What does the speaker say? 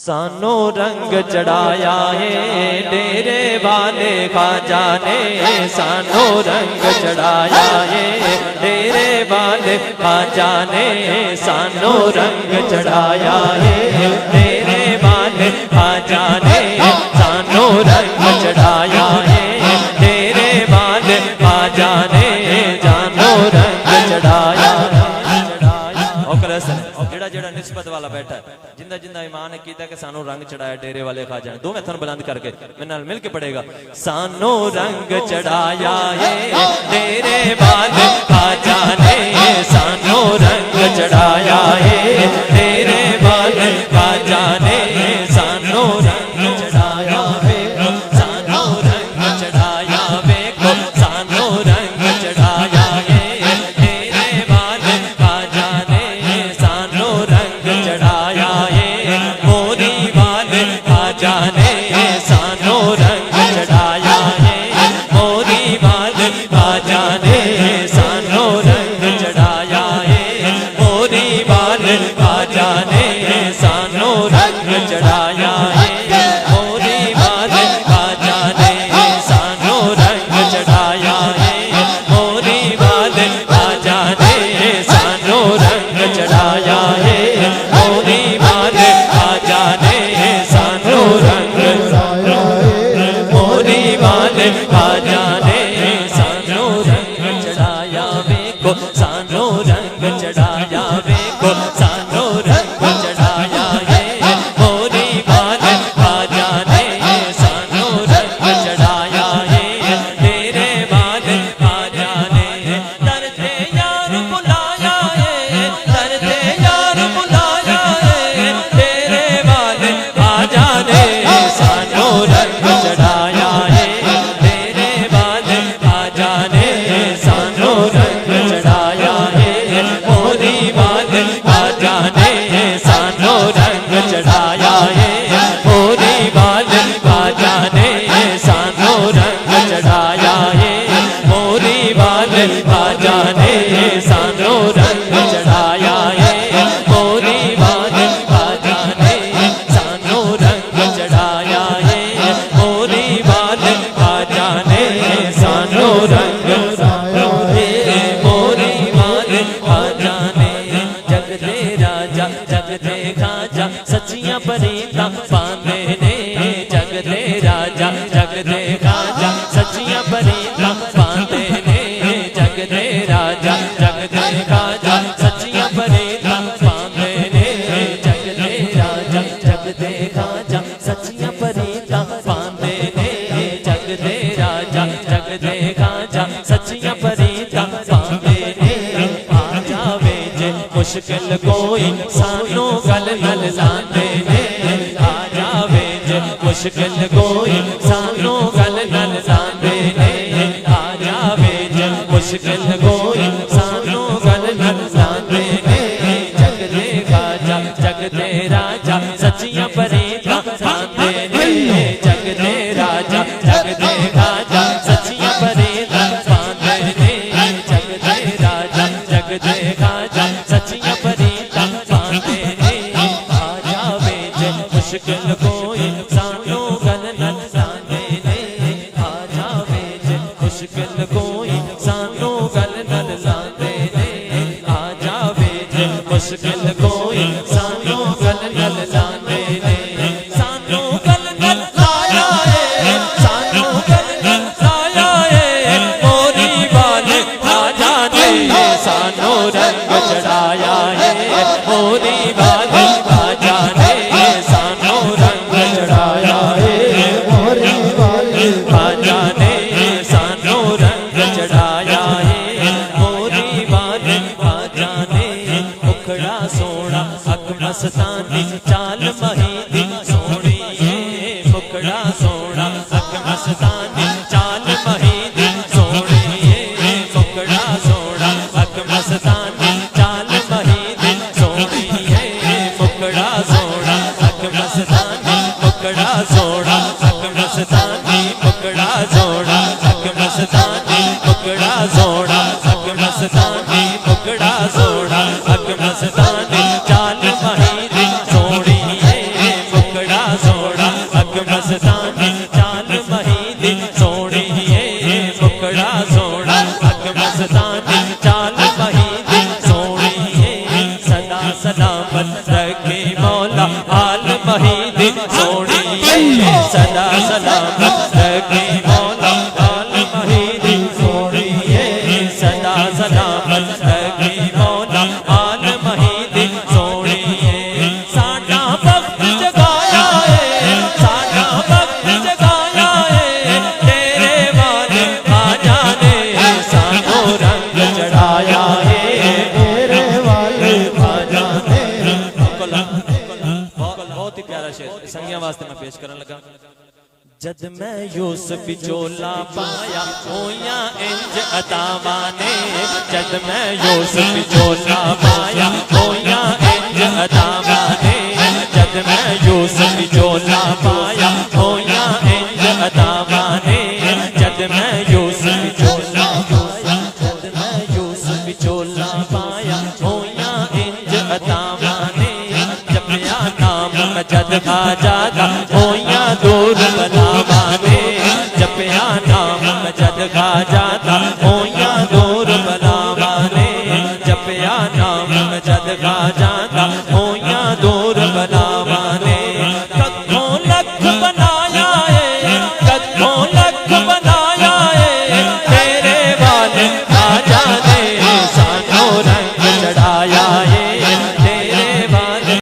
सानू रंग चढ़ाया है डेरे वाले ख्वाजा ने, सानू रंग चढ़ाया है डेरे वाले ख्वाजा ने, सानू रंग चढ़ाया है डेरे वाले ख्वाजा ने, सानू रंग चढ़ाया है डेरे वाले ख्वाजा ने, जानो रंग चढ़ाया। जेड़ा जेड़ा निस्बत वाला बैठा है, जिंदा जिंदा ईमान है कीता कि सानू रंग चढ़ाया डेरे वाले ख्वाजा ने, दो मैं थन बुलंद करके मेरे नाल मिल के पड़ेगा। सानू रंग चढ़ाया है डेरे वाले ख्वाजा ने, सानू रंग चढ़ाया है डेरे वाले ख्वाजा ने, सानू रंग चढ़ाया है, सानू रंग चढ़ाया बेको, सानू रंग चढ़ाया है डेरे वाले ख्वाजा ने, सानू रंग चढ़ाया है मोरी वाले ख्वाजा ने, सानू रंग चढ़ाया है मोरी वाले ख्वाजा ने, सानू रंग चढ़ाया है मोरी वाले ख्वाजा ने, सानू रंग चढ़ाया है मोरी वाले ख्वाजा ने, सानू रंग चढ़ाया है मोरी वाले ख्वाजा ने, सानू रंग चढ़ाया है मोरी वाले ख्वाजा ने, सानू रंग मोरी वाले ख्वाजा ने, सानू रंग चढ़ाया बेको, सानू रंग चढ़ाया बेको, सानू रंग चढ़ाया है मोरी वाले ख्वाजा ने, सानू रंग चढ़ाया है तेरे वाले ख्वाजा ने, दर्दे यार बुलाया है, दर्दे यार बुलाया है तेरे वाले ख्वाजा ने, सानू रंग चढ़ाया है तेरे वाले ख्वाजा ने, सानू रंग चढ़ाया है मोरी वाले ख्वाजा ने, सानू रंग चढ़ाया है मोरी वाले ख्वाजा ने, सानू रंग चढ़ाया है मोरी वाले ख्वाजा ने, सानू रंग चढ़ाया है मोरी वाले ख्वाजा ने, सानू रंग चढ़ाया है मोरी वाले ख्वाजा ने, सानू रंग मोरी वाले ख्वाजा ने, जगदे राजा जगदे खाजा सच्चियां परीता पांदे ने, जगदे राजा जगदे खाजा सच्चियां परीता पांदे ने, जगदे राजा जगदे खाजा सच्चियां परीता पांदे ने, जगदे राजा जगदे खाजा सच्चियां परीता पांदे ने, जगदे राजा जगदे खाजा सच्चियां परीता पांदे ने, आ जावे जे मुश्किल कोई सानू गल नल लांदे ने, आ जावे जे मुश्किल कोई सानू गल नल लांदे ने, आ जावे जे मुश्किल कोई सानू गल नल लांदे ने, जगदे खाजा जगदे राजा सच्चियां परीता पांदे ने, जगदे राजा जगदे खाजा सच्चियां परीता पांदे ने, जगदे राजा जगदे खाजा सच्चियां परीता पांदे ने, आ जावे जे मुश्किल कोई सानू गल नल लांदे ने, आ जावे जे मुश्किल कोई सानू गल नल लांदे ने, आ जावे जे मुश्किल कोई सानू गल नल लांदे ने, सानू गल नल लाया है, सानू गल नल लाया है मोरी वाले ख्वाजा ने, सानू रंग चढ़ाया है मोरी वाले ख्वाजा ने, सानू रंग चढ़ाया है मोरी वाले ख्वाजा ने, सानू रंग चढ़ाया है मोरी वाले ख्वाजा ने, मुखड़ा सोना अख मस्तानी चाल महीदी सोनी है, मुखड़ा सोना अख मस्तानी चाल महीदी सोनी है, मुखड़ा सोना अख मस्तानी चाल महीदी सोनी है, मुखड़ा सोना अख मस्तानी, मुखड़ा सोना अख मस्तानी, मुखड़ा सोना अख मस्तानी, मुखड़ा सोना अख मस्तानी, मुखड़ा सोना अख मस्तानी चाल महीदी सोनी है, मुखड़ा आल महीदी सोनिए सदा सलामत रखे मौला आल महीदी सोनिए सदा सलामत रखे मौला आल महीदी सोनिए साडा वक्त जगाया है साडा वक्त जगाया है तेरे वाले खाजा ने सानो रंग चढ़ाया है तेरे वाले खाजा ने बहुत ही प्यारा शेर संज्ञा वास्ते मैं पेश करने लगा जद मैं यूसुफ चोला पाया होया इंज अतावा ने जद मैं यूसुफ चोला पाया होया इंज अतावा ने जद मैं यूसुफ चोला पाया होया इंज अतावा ने जद मैं यूसुफ चोला पाया जद मैं यूसुफ चोला पाया होया इंज अतावा ने जपया नाम जद खा जाता होया दूर बलावा ने जपया नाम जद खा जाता